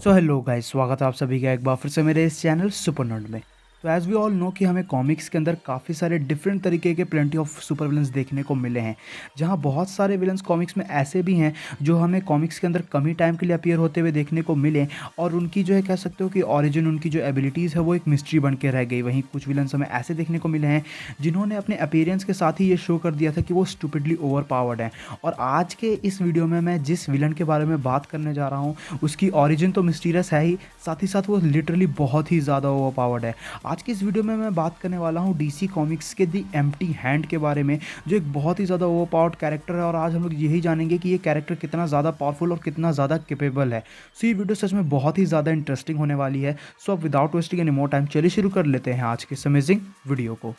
So hello guys, स्वागत है आप सभी का एक बार फिर से मेरे इस चैनल सुपर नर्ड में। तो एज़ वी ऑल नो कि हमें कॉमिक्स के अंदर काफ़ी सारे डिफरेंट तरीके के प्लेंटी ऑफ सुपर विलन्स देखने को मिले हैं। जहां बहुत सारे विलन्स कॉमिक्स में ऐसे भी हैं जो हमें कॉमिक्स के अंदर कम ही टाइम के लिए अपीयर होते हुए देखने को मिले, और उनकी जो है कह सकते हो कि ऑरिजिन, उनकी जो एबिलिटीज़ है वो एक मिस्ट्री बन के रह गई। वहीं कुछ विलन्स हमें ऐसे देखने को मिले हैं जिन्होंने अपने अपीयरेंस के साथ ही ये शो कर दिया था कि वो स्टूपिडली ओवर पावर्ड हैं। और आज के इस वीडियो में मैं जिस विलन के बारे में बात करने जा रहा हूँ उसकी ऑरिजिन तो मिस्टीरियस है ही, साथ ही साथ वो लिटरली बहुत ही ज़्यादा ओवर पावर्ड है। आज की इस वीडियो में मैं बात करने वाला हूँ डीसी कॉमिक्स के दी एम्प्टी हैंड के बारे में, जो एक बहुत ही ज़्यादा ओवर पावर्ड कैरेक्टर है। और आज हम लोग यही जानेंगे कि ये कैरेक्टर कितना ज़्यादा पावरफुल और कितना ज़्यादा कैपेबल है। सो ये वीडियो सच में बहुत ही ज़्यादा इंटरेस्टिंग होने वाली है। सो अब without wasting any more time चलिए शुरू कर लेते हैं आज के इस अमेजिंग वीडियो को।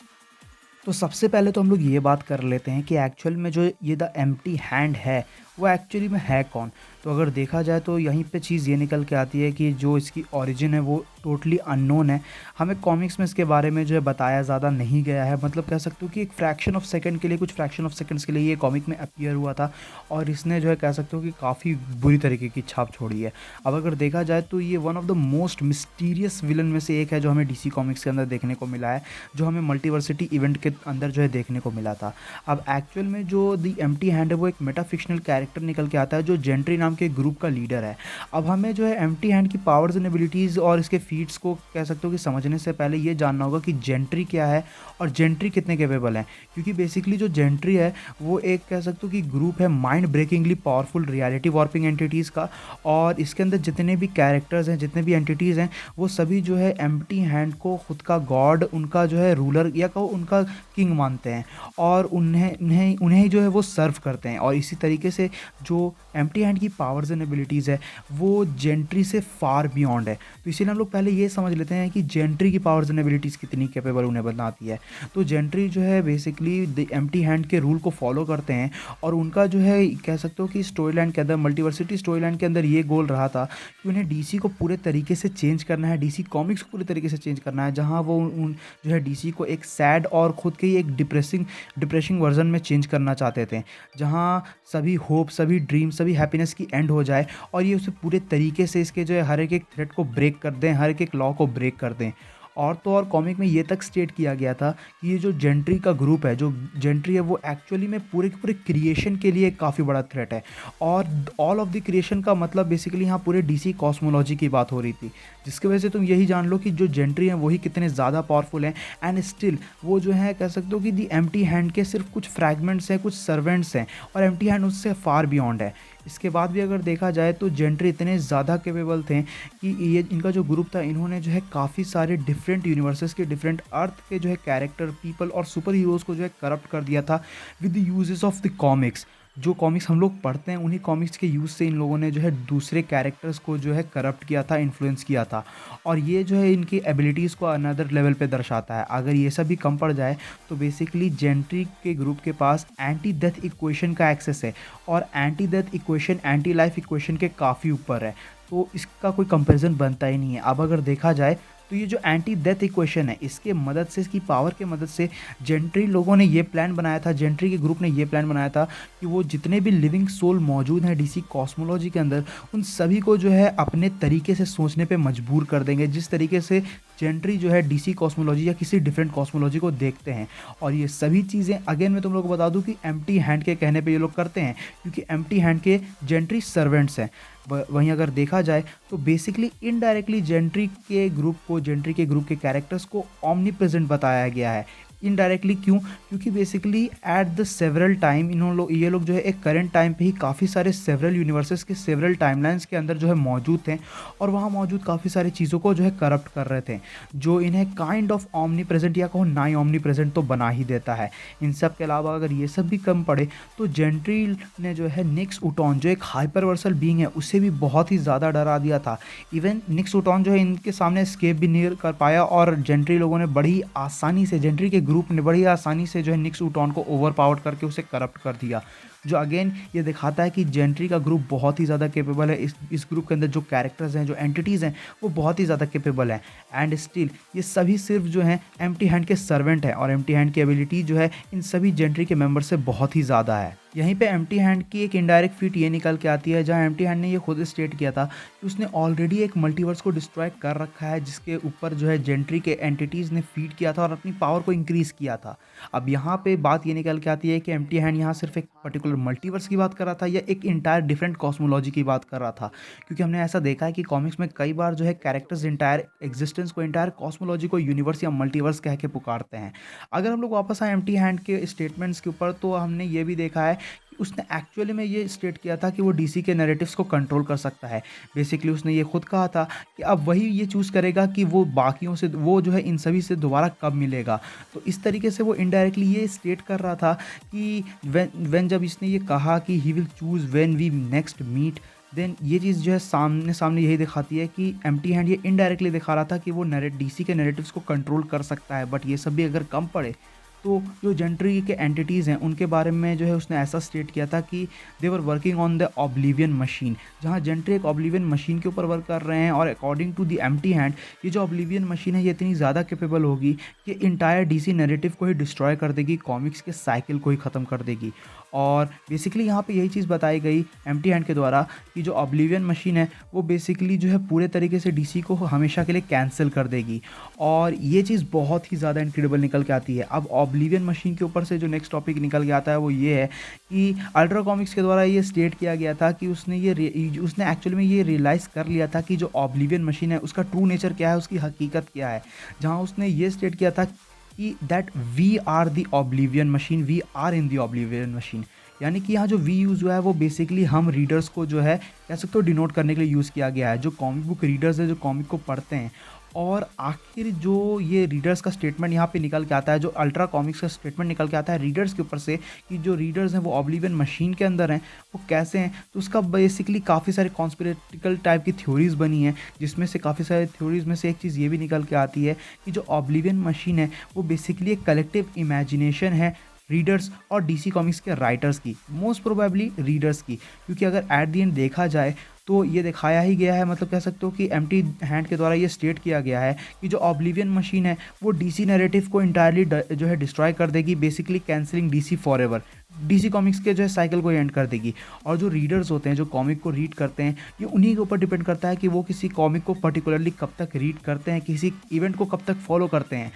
तो सबसे पहले तो हम लोग ये बात कर लेते हैं कि एक्चुअल में जो ये द एम्प्टी हैंड है वो एक्चुअली में है कौन। तो अगर देखा जाए तो यहीं पे चीज़ ये निकल के आती है कि जो इसकी ओरिजिन है वो टोटली अननोन है। हमें कॉमिक्स में इसके बारे में जो है बताया ज़्यादा नहीं गया है। मतलब कह सकते हो कि एक फ्रैक्शन ऑफ सेकंड के लिए, कुछ फ्रैक्शन ऑफ सेकंड्स के लिए ये कॉमिक में अपीयर हुआ था और इसने जो है कह सकते हो कि काफ़ी बुरी तरीके की छाप छोड़ी है। अब अगर देखा जाए तो ये one of the most mysterious villain में से एक है जो हमें डीसी कॉमिक्स के अंदर देखने को मिला है, जो हमें मल्टीवर्सिटी इवेंट के अंदर जो है देखने को मिला था। अब एक्चुअल में जो द एम्प्टी हैंड है वो एक मेटाफिक्शनल कैरेक्टर निकल के आता है जो जेंट्री नाम के ग्रुप का लीडर है। अब हमें जो है एम्प्टी हैंड की पावर्स एंड एबिलिटीज़ और इसके फीट्स को कह सकते हो कि समझने से पहले ये जानना होगा कि जेंट्री क्या है और जेंट्री कितने कैपेबल हैं। क्योंकि बेसिकली जो जेंट्री है वो एक कह सकते हो कि ग्रुप है mind breakingly powerful reality warping entities का। और इसके अंदर जितने भी कैरेक्टर्स हैं, जितने भी एंटिटीज़ हैं, वो सभी जो है एम्प्टी हैंड को खुद का गॉड, उनका जो है रूलर या कहो उनका किंग मानते हैं और उन्हें उन्हें उन्हें जो है वो सर्व करते हैं। और इसी तरीके से जो एम्प्टी हैंड की पावर्स एंड एबिलिटीज़ है वो जेंट्री से फार बियॉन्ड है। तो इसीलिए हम लोग पहले ये समझ लेते हैं कि जेंट्री की पावर्स एंड एबिलिटीज़ कितनी कैपेबल उन्हें बनाती है। तो जेंट्री जो है बेसिकली द एम्प्टी हैंड के रूल को फॉलो करते हैं और उनका जो है कह सकते हो कि स्टोरी लाइन के अंदर, मल्टीवर्सिटी स्टोरी लाइन के अंदर ये गोल रहा था कि उन्हें डीसी को पूरे तरीके से चेंज करना है, डीसी कॉमिक्स को पूरे तरीके से चेंज करना है। जहाँ वो जो है डीसी को एक सैड और खुद के ही एक डिप्रेसिंग वर्जन में चेंज करना चाहते थे, जहाँ सभी होप, सभी ड्रीम, सभी हैप्पीनेस की एंड हो जाए और ये उसे पूरे तरीके से इसके जो है हर एक थ्रेड को ब्रेक कर दें, हर एक लॉ को ब्रेक कर दें। और तो और कॉमिक में ये तक स्टेट किया गया था कि ये जो जेंट्री का ग्रुप है, जो जेंट्री है, वो एक्चुअली में पूरे के पूरे क्रिएशन के लिए एक काफ़ी बड़ा थ्रेट है। और ऑल ऑफ द क्रिएशन का मतलब बेसिकली यहाँ पूरे डीसी कॉस्मोलॉजी की बात हो रही थी, जिसकी वजह से तुम यही जान लो कि जो जेंट्री हैं वही कितने ज़्यादा पावरफुल हैं। एंड स्टिल वो जो है कह सकते हो कि दी एम्प्टी हैंड के सिर्फ कुछ फ्रैगमेंट्स हैं, कुछ सर्वेंट्स हैं, और एम्प्टी हैंड उससे फार बियॉन्ड है। इसके बाद भी अगर देखा जाए तो जेंट्री इतने ज़्यादा कैपेबल थे कि ये इनका जो ग्रुप था, इन्होंने जो है काफ़ी सारे डिफरेंट यूनिवर्सेस के, डिफरेंट अर्थ के जो है कैरेक्टर, पीपल और सुपर हीरोज़ को जो है करप्ट कर दिया था with the uses of the comics. जो कॉमिक्स हम लोग पढ़ते हैं उन्हीं कॉमिक्स के यूज़ से इन लोगों ने जो है दूसरे कैरेक्टर्स को जो है करप्ट किया था, इन्फ्लुएंस किया था। और ये जो है इनकी एबिलिटीज़ को अनदर लेवल पे दर्शाता है। अगर ये सब भी कम पड़ जाए तो बेसिकली जेंट्री के ग्रुप के पास एंटी डेथ इक्वेशन का एक्सेस है, और anti death equation anti life equation के काफ़ी ऊपर है। तो इसका कोई कंपैरिजन बनता ही नहीं है। अब अगर देखा जाए तो ये जो एंटी डेथ इक्वेशन है, इसके मदद से, इसकी पावर के मदद से जेंट्री लोगों ने ये प्लान बनाया था, जेंट्री के ग्रुप ने ये प्लान बनाया था कि वो जितने भी लिविंग सोल मौजूद हैं डीसी कॉस्मोलॉजी के अंदर, उन सभी को जो है अपने तरीके से सोचने पे मजबूर कर देंगे, जिस तरीके से जेंट्री जो है डीसी कॉस्मोलॉजी या किसी डिफरेंट कॉस्मोलॉजी को देखते हैं। और ये सभी चीज़ें अगेन मैं तुम लोग को बता दूं कि एम्प्टी हैंड के कहने पे ये लोग करते हैं, क्योंकि एम्प्टी हैंड के जेंट्री सर्वेंट्स हैं। वहीं अगर देखा जाए तो बेसिकली इनडायरेक्टली जेंट्री के ग्रुप को, जेंट्री के ग्रुप के कैरेक्टर्स को ऑमनी प्रेजेंट बताया गया है। इनडायरेक्टली क्यों? क्योंकि basically at the several time ये लोग जो है एक करंट टाइम पे ही काफ़ी सारे सेवरल यूनिवर्सेस के सेवरल टाइमलाइंस के अंदर जो है मौजूद थे, और वहाँ मौजूद काफ़ी सारी चीज़ों को जो है करप्ट कर रहे थे, जो इन्हें काइंड ऑफ ऑमनी प्रेजेंट या कहो नाई ऑमनी प्रेजेंट तो बना ही देता है। इन सब के अलावा अगर ये सब भी कम पड़े तो जेंट्री ने जो है निक्स उटॉन, जो एक हाइपरवर्सल बीइंग है, उसे भी बहुत ही ज़्यादा डरा दिया था। इवन निक्स उटॉन जो है इनके सामने स्केप भी नहीं कर पाया, और जेंट्री लोगों ने बड़ी आसानी से, जेंट्री के ग्रुप ने बड़ी आसानी से जो है निक्स उटॉन को ओवर पावर्ड करके उसे करप्ट कर दिया। जो अगेन ये दिखाता है कि जेंट्री का ग्रुप बहुत ही ज़्यादा कैपेबल है। इस ग्रुप के अंदर जो कैरेक्टर्स हैं, जो एंटिटीज़ हैं, वो बहुत ही ज़्यादा कैपेबल हैं। एंड स्टिल ये सभी सिर्फ जो हैं एम्प्टी हैंड के सर्वेंट हैं, और एम्प्टी हैंड की एबिलिटी जो है इन सभी जेंट्री के मेंबर से बहुत ही ज़्यादा है। यहीं पे एम्प्टी हैंड की एक इनडायरेक्ट फीट ये निकल के आती है, जहाँ एम्प्टी हैंड ने ये खुद स्टेट किया था कि उसने ऑलरेडी एक मल्टीवर्स को डिस्ट्रॉय कर रखा है, जिसके ऊपर जो है जेंट्री के एंटिटीज़ ने फीड किया था और अपनी पावर को इंक्रीज़ किया था। अब यहाँ पे बात ये निकल के आती है कि एम्प्टी हैंड यहाँ सिर्फ एक पर्टिकुलर मल्टीवर्स की बात कर रहा था या एक इंटायर डिफरेंट कॉस्मोलॉजी की बात कर रहा था, क्योंकि हमने ऐसा देखा है कि कॉमिक्स में कई बार जो है कैरेक्टर्स इंटायर एग्जिस्टेंस को, इंटायर कॉस्मोलॉजी को यूनिवर्स या मल्टीवर्स कह के पुकारते हैं। अगर हम लोग वापस आए एम्प्टी हैंड के स्टेटमेंट्स के ऊपर, तो हमने ये भी देखा है कि उसने एक्चुअली में ये स्टेट किया था कि वो डीसी के नैरेटिव्स को कंट्रोल कर सकता है। बेसिकली उसने ये खुद कहा था कि अब वही ये चूज़ करेगा कि वो बाकियों से, वो जो है इन सभी से दोबारा कब मिलेगा। तो इस तरीके से वो इनडायरेक्टली ये स्टेट कर रहा था कि व्हेन जब इसने ये कहा कि he will choose when we next meet, then ये चीज़ जो है सामने सामने यही दिखाती है कि एम्प्टी हैंड ये इनडायरेक्टली दिखा रहा था कि वो डीसी के नैरेटिव्स को कंट्रोल कर सकता है। बट ये सब भी अगर कम पड़े, तो जो जेंट्री के एंटिटीज़ हैं उनके बारे में जो है उसने ऐसा स्टेट किया था कि they were working on the oblivion machine, जहाँ जेंट्री एक ऑब्लिवियन मशीन के ऊपर वर्क कर रहे हैं। और according to the empty hand, ये जो ऑब्लिवियन मशीन है ये इतनी ज़्यादा कैपेबल होगी कि इंटायर डीसी नैरेटिव को ही डिस्ट्रॉय कर देगी, कॉमिक्स के साइकिल को ही ख़त्म कर देगी। और बेसिकली यहाँ पे यही चीज़ बताई गई एम्प्टी हैंड के द्वारा कि जो ऑब्लिवियन मशीन है वो बेसिकली जो है पूरे तरीके से डीसी को हमेशा के लिए कैंसिल कर देगी। और ये चीज़ बहुत ही ज़्यादा इनक्रेडिबल निकल के आती है। अब ऑब्लिवियन मशीन के ऊपर से जो नेक्स्ट टॉपिक निकल के आता है वो ये है कि अल्ट्रा कॉमिक्स के द्वारा ये स्टेट किया गया था कि उसने एक्चुअली में ये रियलाइज़ कर लिया था कि जो ऑब्लिवियन मशीन है उसका ट्रू नेचर क्या है, उसकी हकीकत क्या है। जहाँ उसने ये स्टेट किया था कि that we are the oblivion machine, we are in the oblivion machine. यानी कि यहाँ जो वी यूज़ हुआ है वो बेसिकली हम रीडर्स को जो है कह सकते हो डिनोट करने के लिए यूज़ किया गया है, जो कॉमिक बुक रीडर्स है, जो कॉमिक को पढ़ते हैं। और आखिर जो ये रीडर्स का स्टेटमेंट यहाँ पे निकल के आता है, जो अल्ट्रा कॉमिक्स का स्टेटमेंट निकल के आता है रीडर्स के ऊपर से, कि जो रीडर्स हैं वो ऑब्लिवियन मशीन के अंदर हैं, वो कैसे हैं, तो उसका बेसिकली काफ़ी सारे कॉन्स्पिरेटिकल टाइप की थ्योरीज़ बनी हैं, जिसमें से काफ़ी सारे थ्योरीज़ में से एक चीज़ ये भी निकल के आती है कि जो ऑब्लिवियन मशीन है वो बेसिकली एक कलेक्टिव इमेजिनेशन है रीडर्स और डीसी कॉमिक्स के राइटर्स की, मोस्ट प्रोबेबली रीडर्स की। क्योंकि अगर एट दी एंड देखा जाए तो ये दिखाया ही गया है, मतलब कह सकते हो कि एम्प्टी हैंड के द्वारा ये स्टेट किया गया है कि जो ऑब्लिवियन मशीन है वो डीसी नैरेटिव को इंटायरली जो है डिस्ट्रॉय कर देगी, basically cancelling DC for ever, DC comics के जो है साइकिल को एंड कर देगी। और जो रीडर्स होते हैं, जो कॉमिक को रीड करते हैं, ये उन्हीं के ऊपर डिपेंड करता है कि वो किसी कॉमिक को पर्टिकुलरली कब तक रीड करते हैं, किसी इवेंट को कब तक फॉलो करते हैं।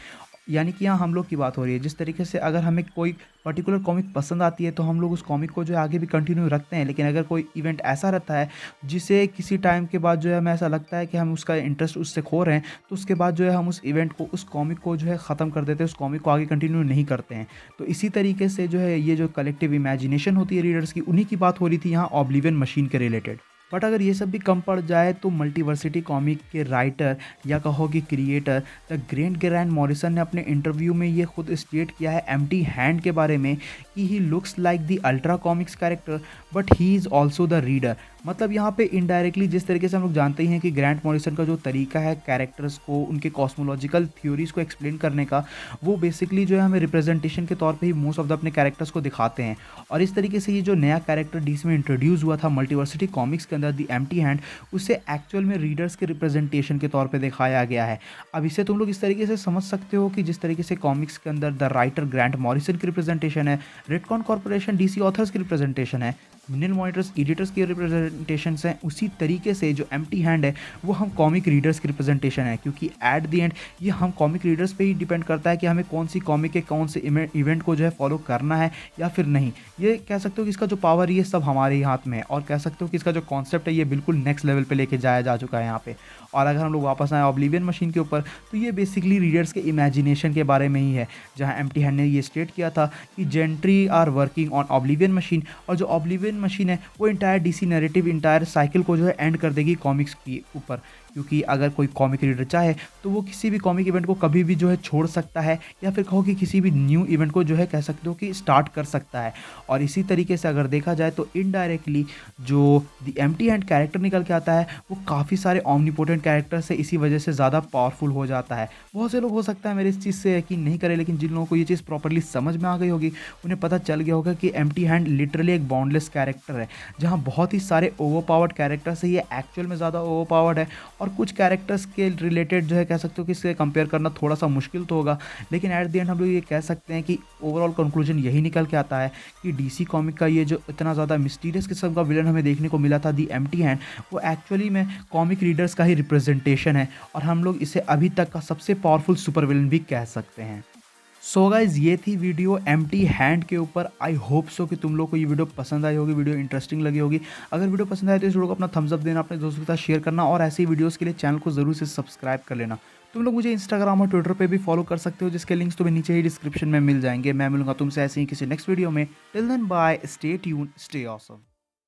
यानी कि यहाँ हम लोग की बात हो रही है, जिस तरीके से अगर हमें कोई पर्टिकुलर कॉमिक पसंद आती है तो हम लोग उस कॉमिक को जो है आगे भी कंटिन्यू रखते हैं। लेकिन अगर कोई इवेंट ऐसा रहता है जिसे किसी टाइम के बाद जो है हमें ऐसा लगता है कि हम उसका इंटरेस्ट उससे खो रहे हैं, तो उसके बाद जो है हम उस इवेंट को, उस कॉमिक को जो है ख़त्म कर देते हैं, उस कॉमिक को आगे कंटिन्यू नहीं करते हैं। तो इसी तरीके से जो है ये जो कलेक्टिव इमेजिनेशन होती है रीडर्स की, उन्हीं की बात हो रही थी यहाँ ऑब्लिवियन मशीन के रिलेटेड। बट अगर ये सब भी कम पड़ जाए तो मल्टीवर्सिटी कॉमिक के राइटर या कहो कि क्रिएटर द ग्रैंट मॉरिसन ने अपने इंटरव्यू में ये खुद स्टेट किया है एम्प्टी हैंड के बारे में कि he looks like the ultra comics character but he is also the reader. मतलब यहाँ पे इनडायरेक्टली जिस तरीके से हम लोग जानते ही हैं कि ग्रैंट मॉरिसन का जो तरीका है कैरेक्टर्स को, उनके कॉस्मोलॉजिकल थ्योरीज़ को एक्सप्लेन करने का, वो बेसिकली जो है हमें रिप्रेजेंटेशन के तौर पे ही मोस्ट ऑफ द अपने कैरेक्टर्स को दिखाते हैं। और इस तरीके से ये जो नया कैरेक्टर डीसी में इंट्रोड्यूस हुआ था मल्टीवर्सिटी कॉमिक्स के अंदर, द एम्प्टी हैंड, उसे एक्चुअल में रीडर्स के रिप्रेजेंटेशन के तौर पर दिखाया गया है। अब इसे तुम लोग इस तरीके से समझ सकते हो कि जिस तरीके से कॉमिक्स के अंदर द राइटर ग्रैंट मॉरिसन की रिप्रेजेंटेशन है, रेडकॉन कॉर्पोरेशन डीसी ऑथर्स की रिप्रेजेंटेशन है, मिनल मॉनिटर्स एडिटर्स की रिप्रेजेंटेशन हैं, उसी तरीके से जो एम्प्टी हैंड है वो हम कॉमिक रीडर्स की रिप्रेजेंटेशन है। क्योंकि एट द एंड ये हम कॉमिक रीडर्स पे ही डिपेंड करता है कि हमें कौन सी कॉमिक के कौन से इवेंट को जो है फॉलो करना है या फिर नहीं। ये कह सकते हो कि इसका जो पावर है ये सब हमारे ही हाथ में है, और कह सकते हो कि इसका जो कॉन्सेप्ट है ये बिल्कुल नेक्स्ट लेवल पे लेके जाया जा चुका है यहाँ पे। और अगर हम लोग वापस आए ऑब्लिवियन मशीन के ऊपर, तो ये बेसिकली रीडर्स के इमेजिनेशन के बारे में ही है, जहाँ एम्प्टी हैंड ने ये स्टेट किया था कि Gentry are working on oblivion machine, और जो ऑब्लिवियन मशीन है वो entire DC narrative, entire cycle को जो है एंड कर देगी कॉमिक्स के ऊपर। क्योंकि अगर कोई कॉमिक रीडर चाहे तो वो किसी भी कॉमिक इवेंट को कभी भी जो है छोड़ सकता है, या फिर कहो कि किसी भी न्यू इवेंट को जो है कह सकते हो कि स्टार्ट कर सकता है। और इसी तरीके से अगर देखा जाए तो इनडायरेक्टली जो द एम्प्टी हैंड कैरेक्टर निकल के आता है वो काफ़ी सारे ऑमनीपोटेंट कैरेक्टर से इसी वजह से ज़्यादा पावरफुल हो जाता है। बहुत से लोग हो सकता है मेरे इस चीज़ से यकीन नहीं करें, लेकिन जिन लोगों को ये चीज़ प्रॉपर्ली समझ में आ गई होगी उन्हें पता चल गया होगा कि एम्प्टी हैंड लिटरली एक बाउंडलेस कैरेक्टर है, जहाँ बहुत ही सारे ओवरपावर्ड कैरेक्टर्स है ये एक्चुअल में ज़्यादा ओवरपावर्ड है। और कुछ कैरेक्टर्स के रिलेटेड जो है कह सकते हो कि इससे कंपेयर करना थोड़ा सा मुश्किल तो होगा, लेकिन एट द एंड हम लोग ये कह सकते हैं कि ओवरऑल कंक्लूजन यही निकल के आता है कि डीसी कॉमिक का ये जो इतना ज़्यादा मिस्टीरियस किस्म का विलन हमें देखने को मिला था दी एम्प्टी हैंड, वो एक्चुअली में कॉमिक रीडर्स का ही रिप्रेजेंटेशन है, और हम लोग इसे अभी तक का सबसे पावरफुल सुपर विलन भी कह सकते हैं। सो गाइज ये थी वीडियो एम्प्टी हैंड के ऊपर। आई होप सो कि तुम लोग को ये वीडियो पसंद आई होगी, वीडियो इंटरेस्टिंग लगी होगी। अगर वीडियो पसंद आए तो इस वीडियो को अपना थम्स अप देना, अपने दोस्तों के साथ शेयर करना, और ऐसी वीडियोस के लिए चैनल को जरूर से सब्सक्राइब कर लेना। तुम लोग मुझे इंस्टाग्राम और ट्विटर पे भी फॉलो कर सकते हो, जिसके लिंक्स तुम्हें नीचे ही डिस्क्रिप्शन में मिल जाएंगे। मैं मिलूंगा तुमसे ऐसे ही किसी नेक्स्ट वीडियो में। Till then bye, stay tuned, stay awesome.